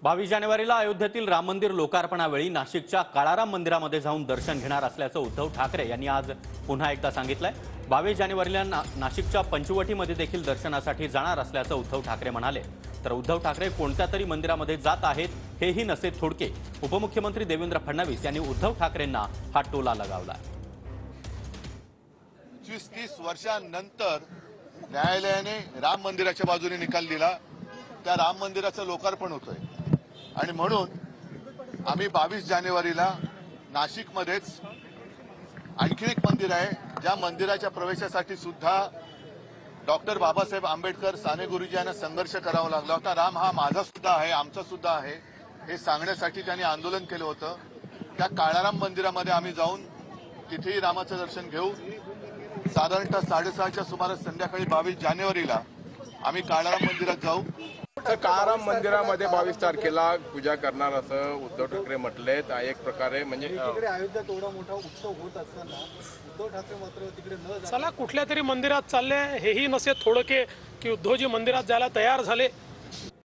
22 जानेवारीला अयोध्येतील राम मंदिर लोकार्पणावेळी नाशिकच्या काळाराम मंदिरामध्ये जाऊन दर्शन घेणार असल्याचं उद्धव ठाकरे यांनी आज पुन्हा एकदा सांगितलंय। 22 जानेवारीला नाशिकच्या पंचवटीमध्ये देखील दर्शनासाठी जाणार असल्याचं उद्धव ठाकरे म्हणाले। तर उद्धव ठाकरे कोणत्या तरी मंदिरामध्ये जात आहेत हेही नसे थोडके। उपमुख्यमंत्री देवेंद्र फडणवीस यांनी उद्धव ठाकरेंना हा टोला लगावला। 25-30 वर्षांनंतर न्यायालयाने राम मंदिराच्या बाजूने निकाल दिला। त्या राम मंदिराचं लोकार्पण होतंय आणि म्हणून आम्ही 22 जानेवारीला नाशिकमध्येच आणखी एक मंदिर आहे, ज्या मंदिराच्या प्रवेशासाठी सुद्धा डॉक्टर बाबासाहेब आंबेडकर साने गुरुजी यांना संघर्ष करावा लागला होता। राम हा माझा सुद्धा आहे, आमचा सुद्धा आहे, हे सांगण्यासाठी त्यांनी आंदोलन केलं होतं। त्या काळाराम मंदिरामध्ये आम्ही जाऊन तिथेही रामाचं दर्शन घेऊ। साधारणतः 6:30च्या सुमारास संध्याकाळी 22 जानेवारीला आम्ही काळाराम मंदिरात जाऊ। तर काळाराम मंदिरामध्ये 22 तारखेला पूजा करणार असं उद्धव ठाकरे म्हटलेत। एक प्रकारे म्हणजे तिकडे अयोध्येत एवढा मोठा उत्सव होत असताना उद्धव ठाकरे मात्र तिकडे न चला कुठल्या तरी मंदिरात चालले हेही नसे थोडके की उद्धवजी मंदिरात जायला तयार झाले